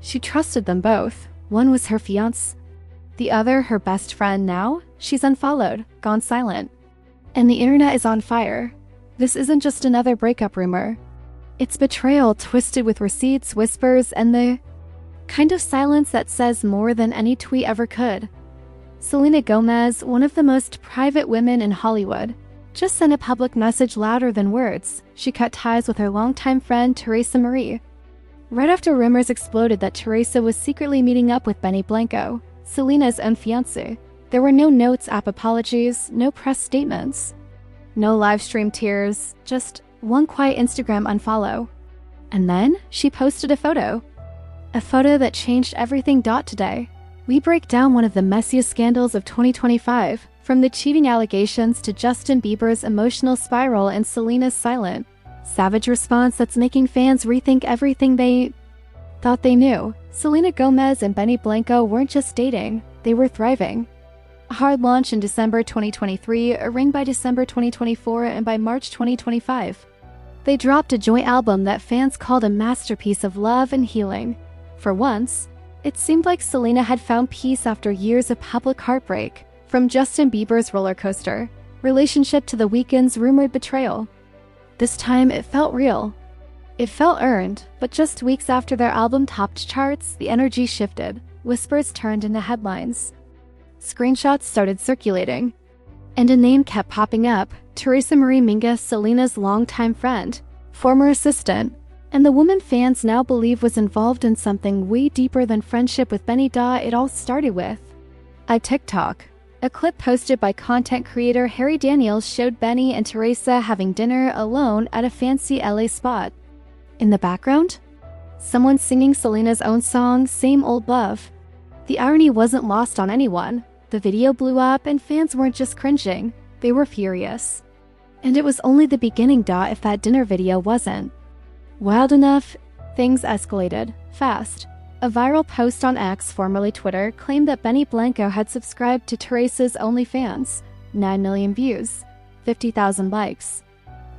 She trusted them both. One was her fiancé, the other her best friend. Now, she's unfollowed, gone silent. And the internet is on fire. This isn't just another breakup rumor. It's betrayal twisted with receipts, whispers, and the kind of silence that says more than any tweet ever could. Selena Gomez, one of the most private women in Hollywood, just sent a public message louder than words. She cut ties with her longtime friend Teresa Marie. Right after rumors exploded that Teresa was secretly meeting up with Benny Blanco, Selena's own fiancé, there were no notes, app apologies, no press statements, no live stream tears, just one quiet Instagram unfollow. And then she posted a photo that changed everything. Today, we break down one of the messiest scandals of 2025, from the cheating allegations to Justin Bieber's emotional spiral and Selena's silent, savage response that's making fans rethink everything they thought they knew. Selena Gomez and Benny Blanco weren't just dating, they were thriving. A hard launch in December 2023, a ring by December 2024, and by March 2025, they dropped a joint album that fans called a masterpiece of love and healing. For once, it seemed like Selena had found peace after years of public heartbreak, from Justin Bieber's roller coaster relationship to The Weeknd's rumored betrayal. This time, it felt real. It felt earned, but just weeks after their album topped charts, the energy shifted. Whispers turned into headlines. Screenshots started circulating, and a name kept popping up: Teresa Marie Mingus, Selena's longtime friend, former assistant, and the woman fans now believe was involved in something way deeper than friendship with Benny. It all started with a TikTok. A clip posted by content creator Harry Daniels showed Benny and Teresa having dinner alone at a fancy LA spot. In the background, someone singing Selena's own song, Same Old Love. The irony wasn't lost on anyone. The video blew up and fans weren't just cringing, they were furious. And it was only the beginning. If that dinner video wasn't wild enough, things escalated fast. A viral post on X, formerly Twitter, claimed that Benny Blanco had subscribed to Teresa's OnlyFans, 9 million views, 50,000 likes,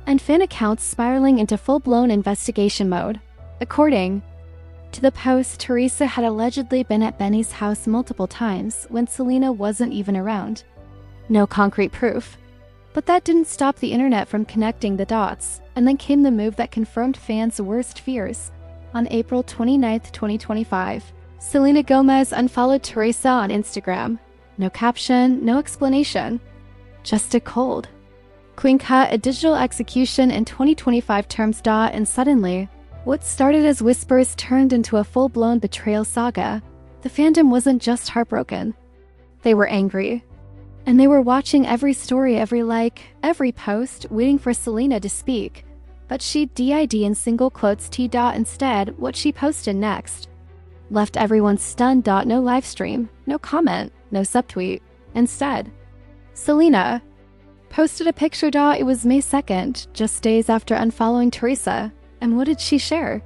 and fan accounts spiraling into full-blown investigation mode. According to the post, Teresa had allegedly been at Benny's house multiple times when Selena wasn't even around. No concrete proof. But that didn't stop the internet from connecting the dots, and then came the move that confirmed fans' worst fears. On April 29, 2025, Selena Gomez unfollowed Teresa on Instagram. No caption, no explanation. Just a cold, clean cut, a digital execution in 2025 terms. And suddenly, what started as whispers turned into a full-blown betrayal saga. The fandom wasn't just heartbroken. They were angry. And they were watching every story, every like, every post, waiting for Selena to speak. But she did in single quotes T. Instead, what she posted next left everyone stunned. No live stream, no comment, no subtweet. Instead, Selena posted a picture. It was May 2nd, just days after unfollowing Teresa. And what did she share?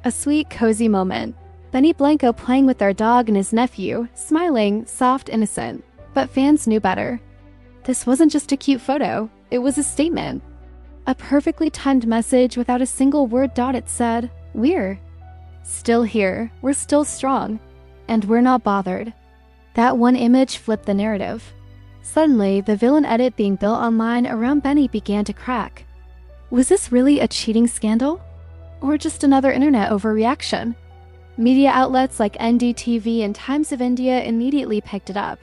A sweet, cozy moment. Benny Blanco playing with their dog and his nephew, smiling, soft, innocent. But fans knew better. This wasn't just a cute photo, it was a statement. A perfectly timed message without a single word. It said, "We're still here, we're still strong, and we're not bothered." That one image flipped the narrative. Suddenly, the villain edit being built online around Benny began to crack. Was this really a cheating scandal? Or just another internet overreaction? Media outlets like NDTV and Times of India immediately picked it up.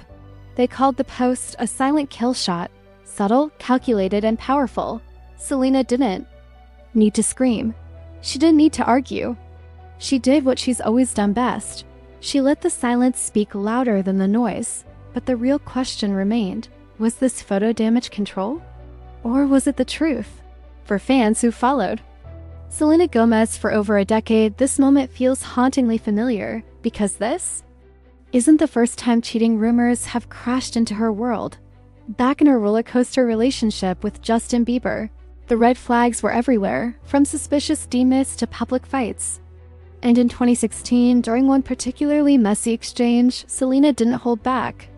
They called the post a silent kill shot, subtle, calculated, and powerful. Selena didn't need to scream. She didn't need to argue. She did what she's always done best. She let the silence speak louder than the noise. But the real question remained, was this photo damage control? Or was it the truth? For fans who followed Selena Gomez for over a decade, this moment feels hauntingly familiar, because this isn't the first time cheating rumors have crashed into her world. Back in her roller coaster relationship with Justin Bieber, the red flags were everywhere, from suspicious DMs to public fights. And in 2016, during one particularly messy exchange, Selena didn't hold back.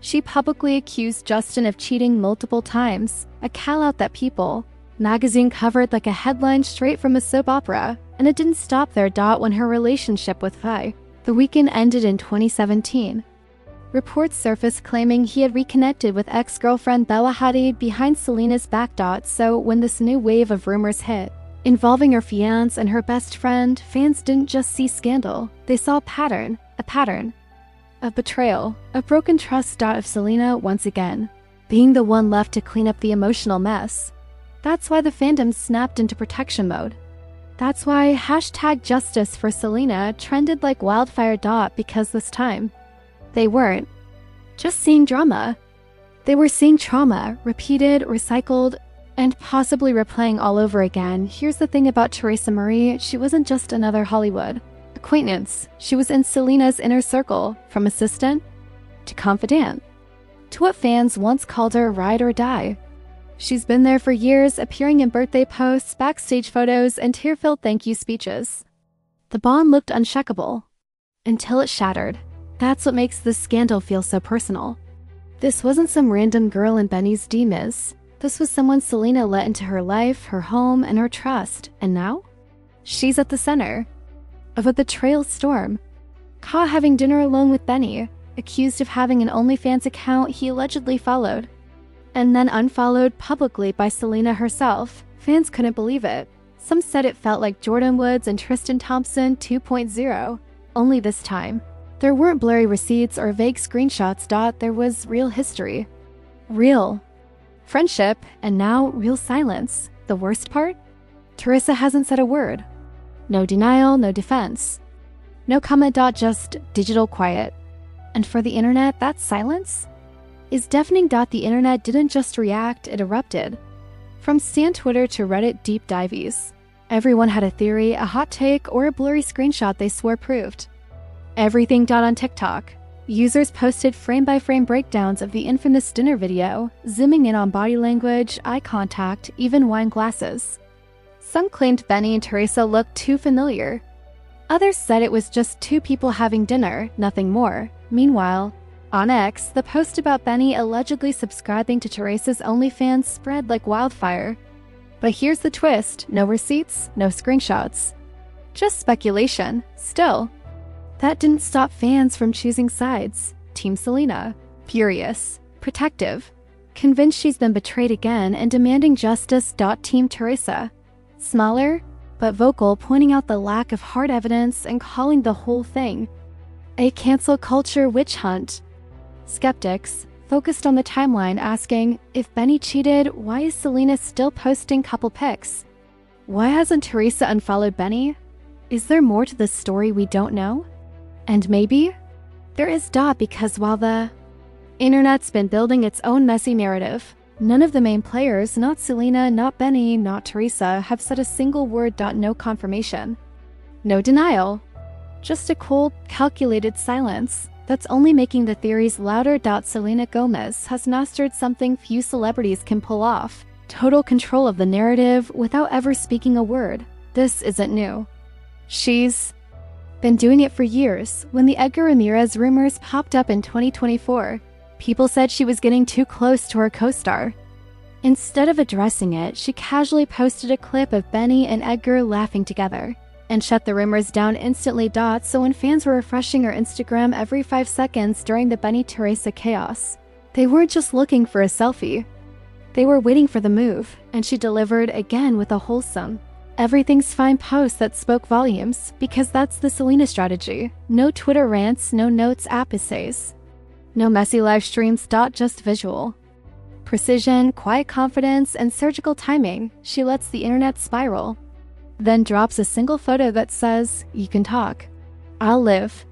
She publicly accused Justin of cheating multiple times, a call-out that People magazine covered like a headline straight from a soap opera, And it didn't stop there. When her relationship with Vi, The Weeknd, ended in 2017. Reports surfaced claiming he had reconnected with ex-girlfriend Bella Hadid behind Selena's back. So when this new wave of rumors hit, involving her fiancé and her best friend, fans didn't just see scandal, they saw a pattern of betrayal, of broken trust. Of Selena once again being the one left to clean up the emotional mess. That's why the fandom snapped into protection mode. That's why #justice for Selena trended like wildfire. Because this time, they weren't just seeing drama. They were seeing trauma, repeated, recycled, and possibly replaying all over again. Here's the thing about Teresa Marie: she wasn't just another Hollywood acquaintance. She was in Selena's inner circle, from assistant to confidant, to what fans once called her ride or die. She's been there for years, appearing in birthday posts, backstage photos, and tear-filled thank you speeches. The bond looked unshakable until it shattered. That's what makes this scandal feel so personal. This wasn't some random girl in Benny's DMs. This was someone Selena let into her life, her home, and her trust. And now, she's at the center of a betrayal storm. Caught having dinner alone with Benny, accused of having an OnlyFans account he allegedly followed, and then unfollowed publicly by Selena herself. Fans couldn't believe it. Some said it felt like Jordan Woods and Tristan Thompson 2.0, only this time there weren't blurry receipts or vague screenshots. There was real history, real friendship, and now real silence. The worst part? Teresa hasn't said a word. No denial, no defense, no comment. Just digital quiet. And for the internet, that silence is deafening. The internet didn't just react, it erupted. From Stan Twitter to Reddit deep dives, everyone had a theory, a hot take, or a blurry screenshot they swore proved everything. On TikTok, users posted frame-by-frame breakdowns of the infamous dinner video, zooming in on body language, eye contact, even wine glasses. Some claimed Benny and Teresa looked too familiar. Others said it was just two people having dinner, nothing more. Meanwhile, on X, the post about Benny allegedly subscribing to Teresa's OnlyFans spread like wildfire. But here's the twist: no receipts, no screenshots, just speculation. Still, that didn't stop fans from choosing sides. Team Selena, furious, protective, convinced she's been betrayed again and demanding justice. Team Teresa, smaller but vocal, pointing out the lack of hard evidence and calling the whole thing a cancel culture witch hunt. Skeptics focused on the timeline, asking, if Benny cheated, why is Selena still posting couple pics? Why hasn't Teresa unfollowed Benny? Is there more to this story we don't know? And maybe there is. Because while the internet's been building its own messy narrative, none of the main players, not Selena, not Benny, not Teresa, have said a single word. No confirmation, no denial, just a cold, calculated silence that's only making the theories louder. Selena Gomez has mastered something few celebrities can pull off: total control of the narrative without ever speaking a word. This isn't new. She's been doing it for years. When the Edgar Ramirez rumors popped up in 2024, people said she was getting too close to her co-star. Instead of addressing it, she casually posted a clip of Benny and Edgar laughing together and shut the rumors down instantly. So when fans were refreshing her Instagram every 5 seconds during the Benny-Teresa chaos, they weren't just looking for a selfie. They were waiting for the move, and she delivered again with a wholesome, everything's fine post that spoke volumes, because that's the Selena strategy. No Twitter rants, no notes app essays, no messy live streams. Just visual precision, quiet confidence, and surgical timing. She lets the internet spiral, then drops a single photo that says, "You can talk, I'll live."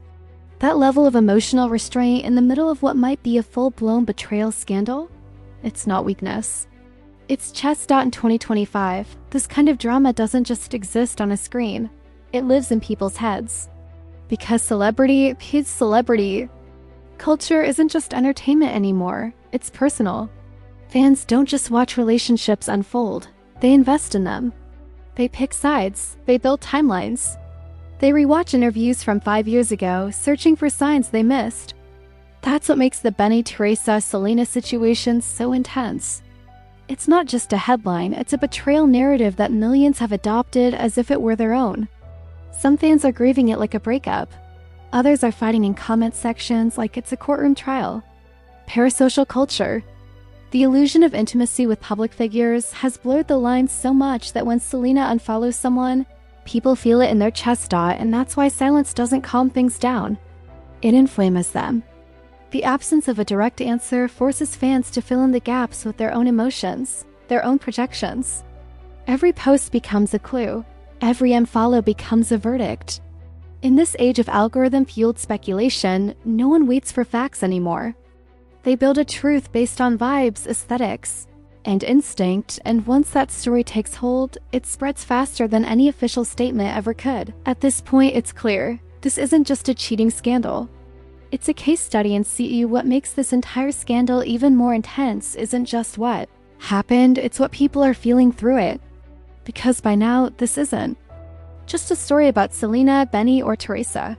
That level of emotional restraint in the middle of what might be a full-blown betrayal scandal? It's not weakness. It's chess. In 2025, this kind of drama doesn't just exist on a screen. It lives in people's heads. Because celebrity culture isn't just entertainment anymore, it's personal. Fans don't just watch relationships unfold, they invest in them. They pick sides, they build timelines. They rewatch interviews from 5 years ago, searching for signs they missed. That's what makes the Benny, Teresa, Selena situation so intense. It's not just a headline, it's a betrayal narrative that millions have adopted as if it were their own. Some fans are grieving it like a breakup. Others are fighting in comment sections like it's a courtroom trial. Parasocial culture. The illusion of intimacy with public figures has blurred the lines so much that when Selena unfollows someone, people feel it in their chest, and that's why silence doesn't calm things down. It inflames them. The absence of a direct answer forces fans to fill in the gaps with their own emotions, their own projections. Every post becomes a clue. Every unfollow becomes a verdict. In this age of algorithm-fueled speculation, no one waits for facts anymore. They build a truth based on vibes, aesthetics, and instinct, and once that story takes hold, it spreads faster than any official statement ever could. At this point, it's clear. This isn't just a cheating scandal. It's a case study in CE. What makes this entire scandal even more intense isn't just what happened, it's what people are feeling through it. Because by now, this isn't just a story about Selena, Benny, or Teresa.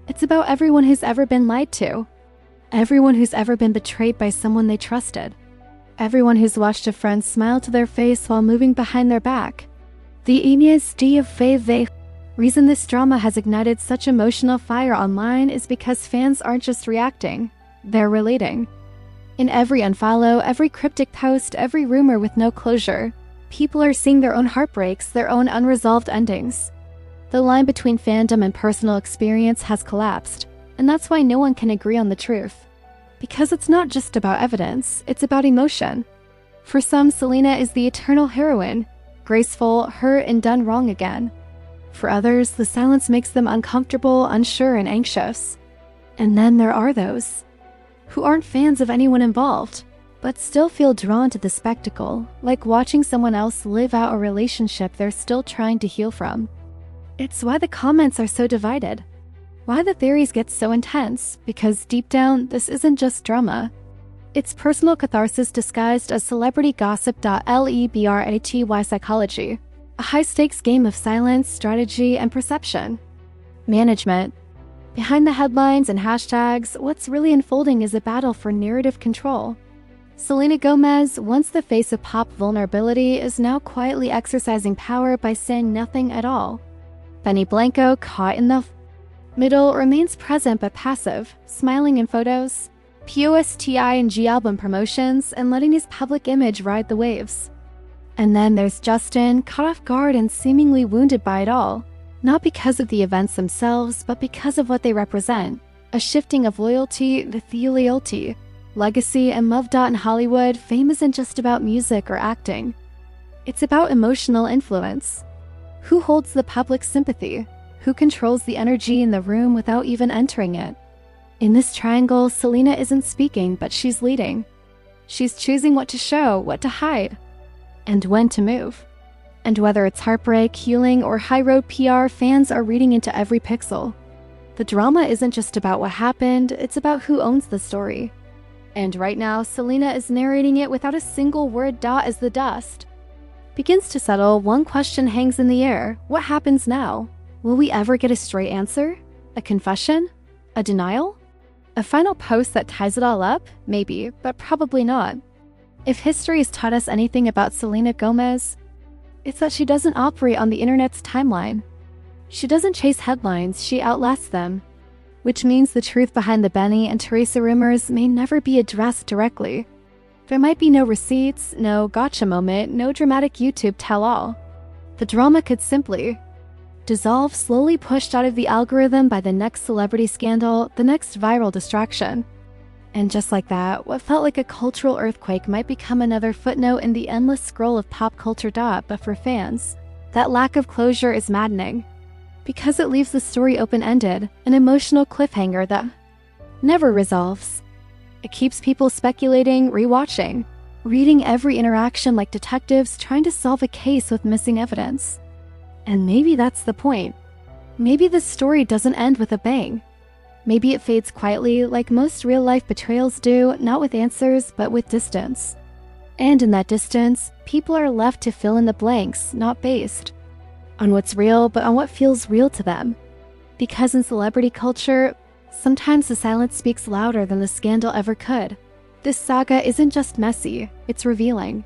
It's about everyone who's ever been lied to. Everyone who's ever been betrayed by someone they trusted. Everyone who's watched a friend smile to their face while moving behind their back. The reason this drama has ignited such emotional fire online is because fans aren't just reacting, they're relating. In every unfollow, every cryptic post, every rumor with no closure, people are seeing their own heartbreaks, their own unresolved endings. The line between fandom and personal experience has collapsed, and that's why no one can agree on the truth. Because it's not just about evidence, it's about emotion. For some, Selena is the eternal heroine, graceful, hurt, and done wrong again. For others, the silence makes them uncomfortable, unsure, and anxious. And then there are those who aren't fans of anyone involved, but still feel drawn to the spectacle, like watching someone else live out a relationship they're still trying to heal from. It's why the comments are so divided. Why the theories get so intense, because deep down, this isn't just drama. It's personal catharsis disguised as celebrity gossip. Lebraty psychology. A high-stakes game of silence, strategy, and perception. Management. Behind the headlines and hashtags, what's really unfolding is a battle for narrative control. Selena Gomez, once the face of pop vulnerability, is now quietly exercising power by saying nothing at all. Benny Blanco, caught in the middle, remains present but passive, smiling in photos, posti and G album promotions, and letting his public image ride the waves. And then there's Justin, caught off guard and seemingly wounded by it all, not because of the events themselves, but because of what they represent. A shifting of loyalty, legacy, and love. In Hollywood, fame isn't just about music or acting. It's about emotional influence. Who holds the public sympathy? Who controls the energy in the room without even entering it? In this triangle, Selena isn't speaking, but she's leading. She's choosing what to show, what to hide, and when to move. And whether it's heartbreak, healing, or high-road PR, fans are reading into every pixel. The drama isn't just about what happened, it's about who owns the story. And right now, Selena is narrating it without a single word. As the dust begins to settle, one question hangs in the air. What happens now? Will we ever get a straight answer? A confession? A denial? A final post that ties it all up? Maybe, but probably not. If history has taught us anything about Selena Gomez, it's that she doesn't operate on the internet's timeline. She doesn't chase headlines, she outlasts them. Which means the truth behind the Benny and Teresa rumors may never be addressed directly. There might be no receipts, no gotcha moment, no dramatic YouTube tell-all. The drama could simply dissolve, slowly pushed out of the algorithm by the next celebrity scandal, the next viral distraction. And just like that, what felt like a cultural earthquake might become another footnote in the endless scroll of pop culture. But for fans, that lack of closure is maddening. Because it leaves the story open-ended, an emotional cliffhanger that never resolves. It keeps people speculating, rewatching, reading every interaction like detectives trying to solve a case with missing evidence. And maybe that's the point. Maybe this story doesn't end with a bang. Maybe it fades quietly like most real-life betrayals do, not with answers, but with distance. And in that distance, people are left to fill in the blanks, not based on what's real, but on what feels real to them. Because in celebrity culture, sometimes the silence speaks louder than the scandal ever could. This saga isn't just messy, it's revealing.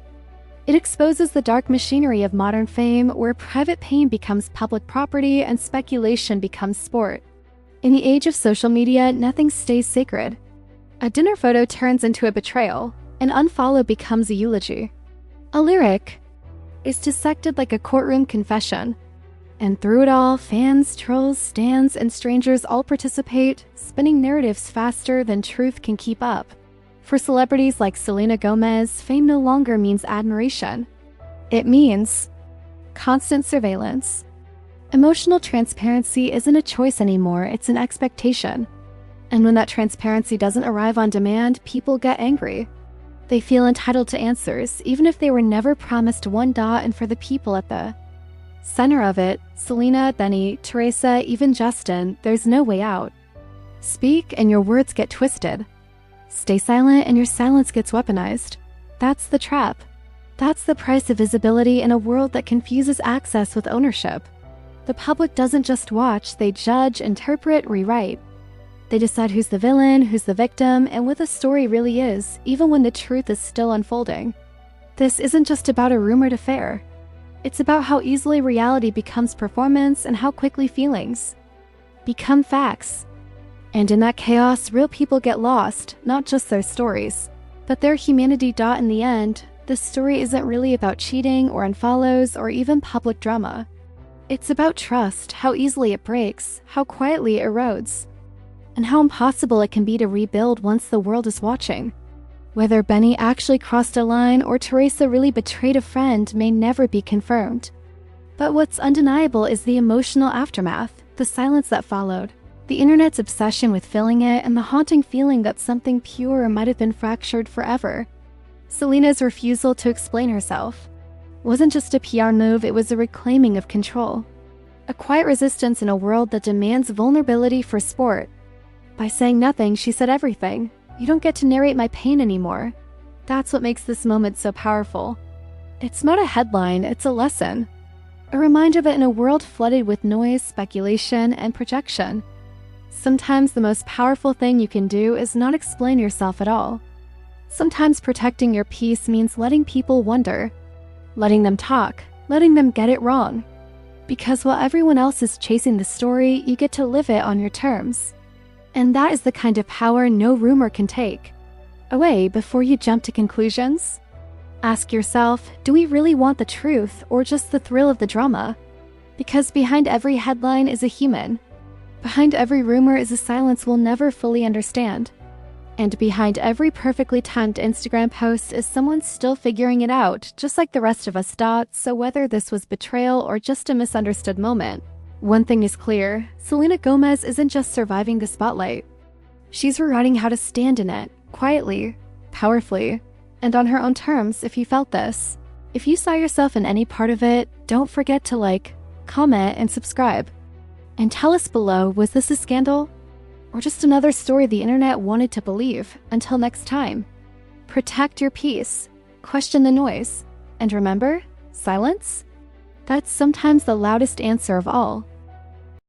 It exposes the dark machinery of modern fame, where private pain becomes public property and speculation becomes sport. In the age of social media, nothing stays sacred. A dinner photo turns into a betrayal. An unfollow becomes a eulogy. A lyric is dissected like a courtroom confession. And through it all, fans, trolls, stans, and strangers all participate, spinning narratives faster than truth can keep up. For celebrities like Selena Gomez, fame no longer means admiration. It means constant surveillance. Emotional transparency isn't a choice anymore, it's an expectation. And when that transparency doesn't arrive on demand, people get angry. They feel entitled to answers, even if they were never promised one dot. And for the people at the center of it, Selena, Benny, Teresa, even Justin, there's no way out. Speak and your words get twisted. Stay silent and your silence gets weaponized. That's the trap. That's the price of visibility in a world that confuses access with ownership. The public doesn't just watch, they judge, interpret, rewrite. They decide who's the villain, who's the victim, and what the story really is, even when the truth is still unfolding. This isn't just about a rumored affair. It's about how easily reality becomes performance and how quickly feelings become facts. And in that chaos, real people get lost, not just their stories, but their humanity. In the end, this story isn't really about cheating or unfollows or even public drama. It's about trust, how easily it breaks, how quietly it erodes, and how impossible it can be to rebuild once the world is watching. Whether Benny actually crossed a line or Teresa really betrayed a friend may never be confirmed. But what's undeniable is the emotional aftermath, the silence that followed, the internet's obsession with filling it, and the haunting feeling that something pure might have been fractured forever. Selena's refusal to explain herself wasn't just a PR move, it was a reclaiming of control. A quiet resistance in a world that demands vulnerability for sport. By saying nothing, she said everything. You don't get to narrate my pain anymore. That's what makes this moment so powerful. It's not a headline, it's a lesson. A reminder that in a world flooded with noise, speculation, and projection, sometimes the most powerful thing you can do is not explain yourself at all. Sometimes protecting your peace means letting people wonder, letting them talk, letting them get it wrong. Because while everyone else is chasing the story, you get to live it on your terms. And that is the kind of power no rumor can take away. Before you jump to conclusions, ask yourself, do we really want the truth or just the thrill of the drama? Because behind every headline is a human. Behind every rumor is a silence we'll never fully understand. And behind every perfectly timed Instagram post is someone still figuring it out, just like the rest of us. So whether this was betrayal or just a misunderstood moment, one thing is clear, Selena Gomez isn't just surviving the spotlight. She's rewriting how to stand in it, quietly, powerfully, and on her own terms. If you felt this, if you saw yourself in any part of it, don't forget to like, comment, and subscribe. And tell us below, was this a scandal? Or just another story the internet wanted to believe? Until next time, protect your peace, question the noise, and remember, silence? That's sometimes the loudest answer of all.